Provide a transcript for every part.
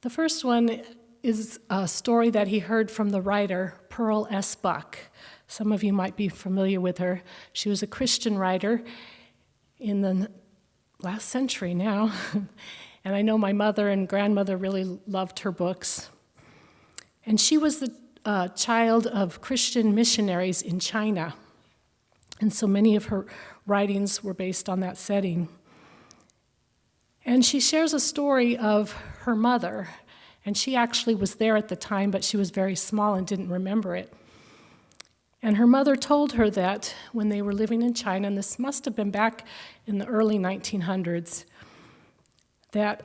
The first one is a story that he heard from the writer Pearl S. Buck. Some of you might be familiar with her. She was a Christian writer in the last century now, and I know my mother and grandmother really loved her books. And she was the child of Christian missionaries in China, and so many of her writings were based on that setting. And she shares a story of her mother, and she actually was there at the time, but she was very small and didn't remember it. And her mother told her that when they were living in China, and this must have been back in the early 1900s, that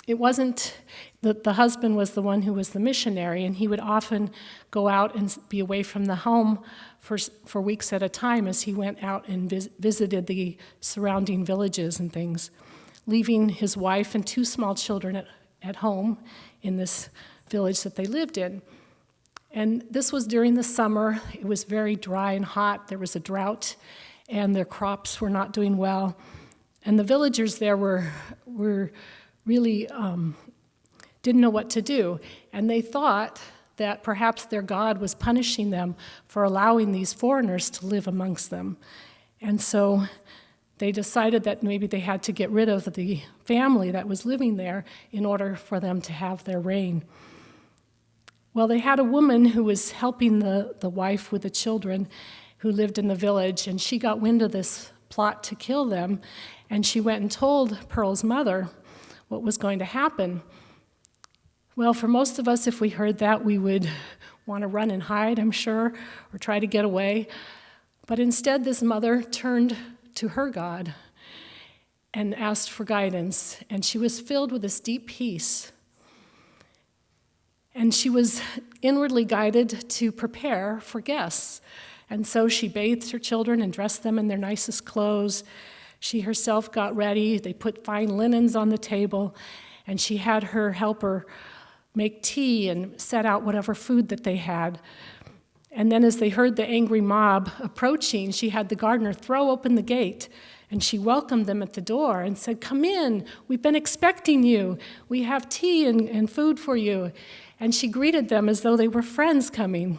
it wasn't that the husband was the one who was the missionary, and he would often go out and be away from the home for weeks at a time as he went out and visited the surrounding villages and things, leaving his wife and two small children at home in this village that they lived in. And this was during the summer. It was very dry and hot. There was a drought, and their crops were not doing well. And the villagers there were really didn't know what to do. And they thought that perhaps their God was punishing them for allowing these foreigners to live amongst them. And so they decided that maybe they had to get rid of the family that was living there in order for them to have their reign. Well, they had a woman who was helping the wife with the children who lived in the village, and she got wind of this plot to kill them, and she went and told Pearl's mother what was going to happen. Well, for most of us, if we heard that, we would want to run and hide, I'm sure, or try to get away. But instead, this mother turned to her God and asked for guidance, and she was filled with this deep peace. And she was inwardly guided to prepare for guests. And so she bathed her children and dressed them in their nicest clothes. She herself got ready. They put fine linens on the table, and she had her helper make tea and set out whatever food that they had. And then as they heard the angry mob approaching, she had the gardener throw open the gate, and she welcomed them at the door and said, "Come in, we've been expecting you. We have tea and food for you." And she greeted them as though they were friends coming.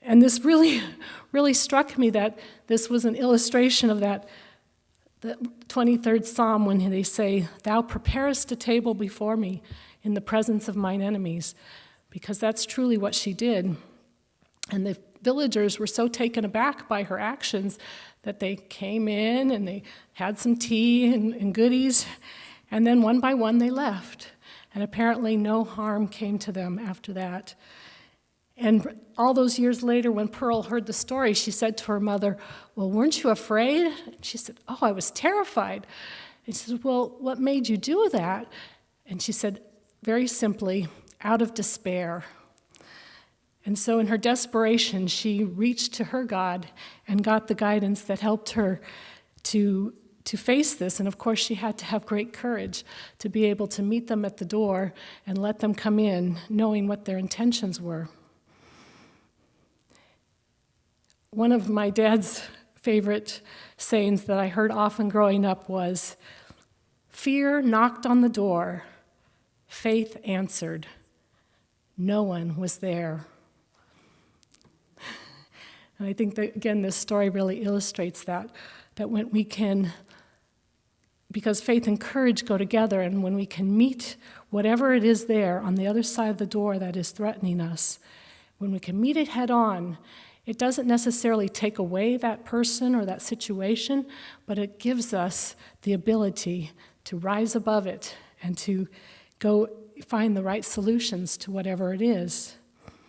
And this really, really struck me that this was an illustration of the 23rd Psalm when they say, "Thou preparest a table before me in the presence of mine enemies," because that's truly what she did. And the villagers were so taken aback by her actions that they came in and they had some tea and goodies, and then one by one they left. And apparently no harm came to them after that. And all those years later, when Pearl heard the story, she said to her mother, "Well, weren't you afraid?" And she said, "Oh, I was terrified." And she said, "Well, what made you do that?" And she said, very simply, "Out of despair." And so in her desperation, she reached to her God and got the guidance that helped her to face this. And of course, she had to have great courage to be able to meet them at the door and let them come in, knowing what their intentions were. One of my dad's favorite sayings that I heard often growing up was, "Fear knocked on the door, faith answered. No one was there." And I think that, again, this story really illustrates that when we can, because faith and courage go together, and when we can meet whatever it is there on the other side of the door that is threatening us, when we can meet it head on, it doesn't necessarily take away that person or that situation, but it gives us the ability to rise above it and to go find the right solutions to whatever it is.